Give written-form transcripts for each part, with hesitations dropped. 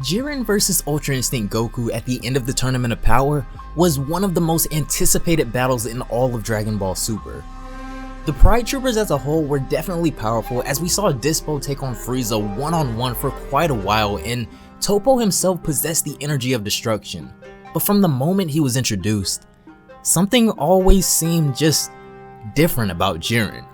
Jiren vs Ultra Instinct Goku at the end of the Tournament of Power was one of the most anticipated battles in all of Dragon Ball Super. The Pride Troopers as a whole were definitely powerful, as we saw Dispo take on Frieza one-on-one for quite a while, and Toppo himself possessed the energy of destruction. But from the moment he was introduced, something always seemed just different about Jiren.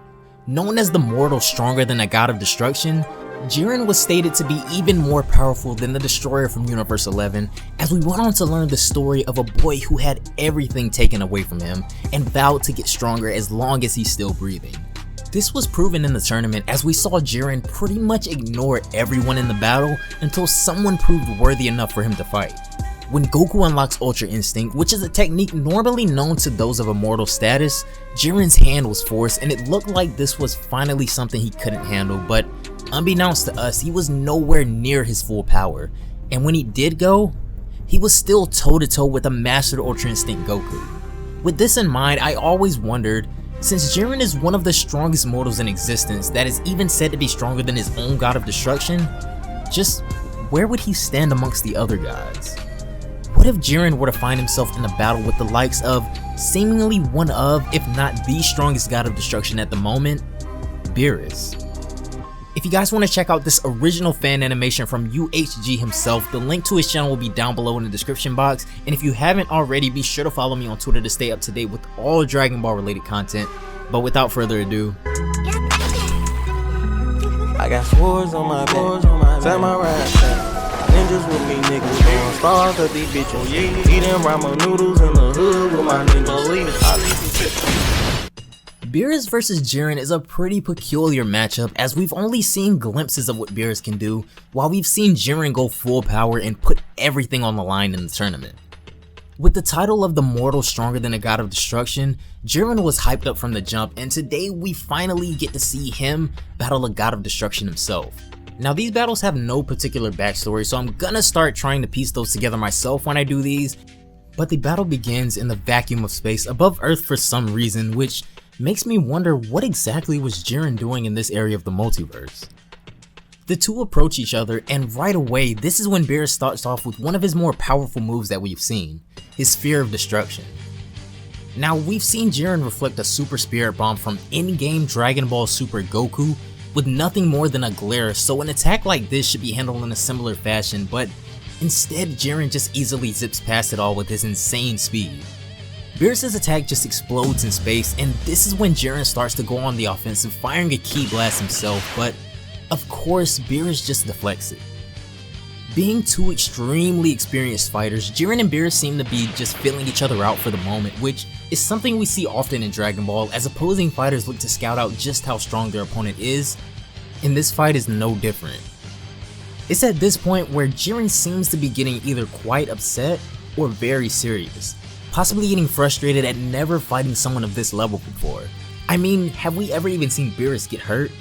Known as the mortal stronger than a god of destruction, Jiren was stated to be even more powerful than the Destroyer from Universe 11, as we went on to learn the story of a boy who had everything taken away from him and vowed to get stronger as long as he's still breathing. This was proven in the tournament, as we saw Jiren pretty much ignore everyone in the battle until someone proved worthy enough for him to fight. When Goku unlocks Ultra Instinct, which is a technique normally known to those of immortal status, Jiren's hand was forced, and it looked like this was finally something he couldn't handle, but unbeknownst to us, he was nowhere near his full power, and when he did go, he was still toe-to-toe with a mastered Ultra Instinct Goku. With this in mind, I always wondered, since Jiren is one of the strongest mortals in existence that is even said to be stronger than his own god of destruction, just where would he stand amongst the other gods? What if Jiren were to find himself in a battle with the likes of seemingly one of, if not the strongest god of destruction at the moment, Beerus? If you guys want to check out this original fan animation from UHG himself, the link to his channel will be down below in the description box, and if you haven't already, be sure to follow me on Twitter to stay up to date with all Dragon Ball related content. But without further ado, I got swords on my back, time my ride. Ninjas with me, niggas going stars at these bitches. Eating ramen noodles in the hood with my ninjas. Beerus vs Jiren is a pretty peculiar matchup, as we've only seen glimpses of what Beerus can do, while we've seen Jiren go full power and put everything on the line in the tournament. With the title of the mortal stronger than a god of destruction, Jiren was hyped up from the jump, and today we finally get to see him battle a god of destruction himself. Now, these battles have no particular backstory, so I'm gonna start trying to piece those together myself when I do these, but the battle begins in the vacuum of space above Earth for some reason, which makes me wonder what exactly was Jiren doing in this area of the multiverse. The two approach each other, and right away, this is when Beerus starts off with one of his more powerful moves that we've seen, his Sphere of Destruction. Now, we've seen Jiren reflect a Super Spirit Bomb from in-game Dragon Ball Super Goku with nothing more than a glare, so an attack like this should be handled in a similar fashion, but instead Jiren just easily zips past it all with his insane speed. Beerus' attack just explodes in space, and this is when Jiren starts to go on the offensive, firing a Ki Blast himself, but of course Beerus just deflects it. Being two extremely experienced fighters, Jiren and Beerus seem to be just filling each other out for the moment, which is something we see often in Dragon Ball, as opposing fighters look to scout out just how strong their opponent is, and this fight is no different. It's at this point where Jiren seems to be getting either quite upset or very serious, possibly getting frustrated at never fighting someone of this level before. I mean, have we ever even seen Beerus get hurt?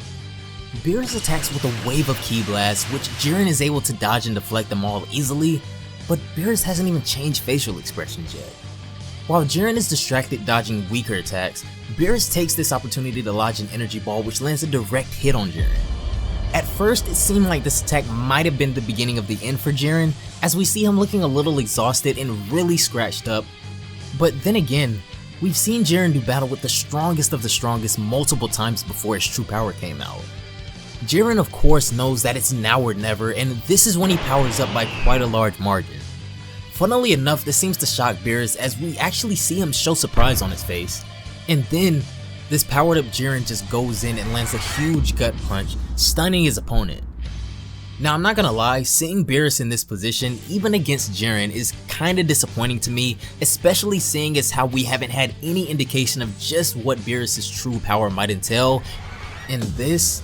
Beerus attacks with a wave of Ki Blasts, which Jiren is able to dodge and deflect them all easily, but Beerus hasn't even changed facial expressions yet. While Jiren is distracted dodging weaker attacks, Beerus takes this opportunity to lodge an energy ball, which lands a direct hit on Jiren. At first, it seemed like this attack might have been the beginning of the end for Jiren, as we see him looking a little exhausted and really scratched up, but then again, we've seen Jiren do battle with the strongest of the strongest multiple times before his true power came out. Jiren of course knows that it's now or never, and this is when he powers up by quite a large margin. Funnily enough, this seems to shock Beerus, as we actually see him show surprise on his face, and then this powered up Jiren just goes in and lands a huge gut punch, stunning his opponent. Now, I'm not gonna lie, seeing Beerus in this position, even against Jiren, is kinda disappointing to me, especially seeing as how we haven't had any indication of just what Beerus' true power might entail, and this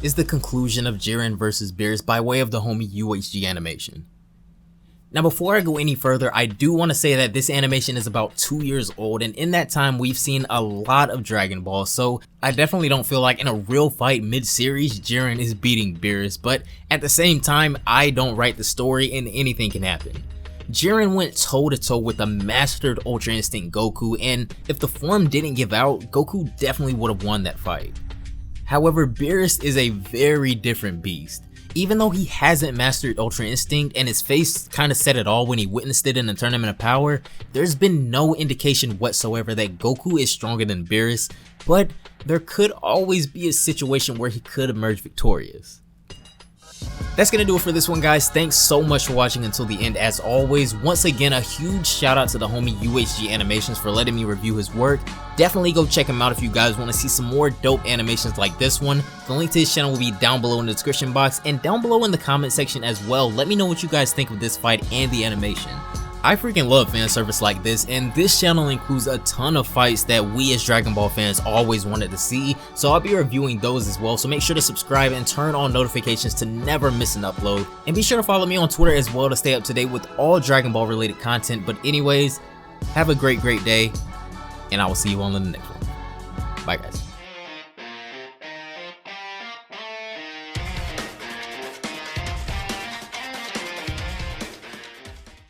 is the conclusion of Jiren vs Beerus by way of the homie UHG animation. Now, before I go any further, I do want to say that this animation is about 2 years old, and in that time we've seen a lot of Dragon Ball, so I definitely don't feel like in a real fight mid-series Jiren is beating Beerus, but at the same time, I don't write the story and anything can happen. Jiren went toe-to-toe with a mastered Ultra Instinct Goku, and if the form didn't give out, Goku definitely would have won that fight. However, Beerus is a very different beast. Even though he hasn't mastered Ultra Instinct and his face kinda said it all when he witnessed it in the Tournament of Power, there's been no indication whatsoever that Goku is stronger than Beerus, but there could always be a situation where he could emerge victorious. That's gonna do it for this one, guys. Thanks so much for watching until the end. As always, once again, a huge shout out to the homie UHG Animations for letting me review his work. Definitely go check him out if you guys want to see some more dope animations like this one. The link to his channel will be down below in the description box and down below in the comment section as well. Let me know what you guys think of this fight and the animation. I freaking love fan service like this, and this channel includes a ton of fights that we as Dragon Ball fans always wanted to see, so I'll be reviewing those as well. So make sure to subscribe and turn on notifications to never miss an upload, and be sure to follow me on Twitter as well to stay up to date with all Dragon Ball related content. But anyways, have a great day, and I will see you on the next one. Bye guys.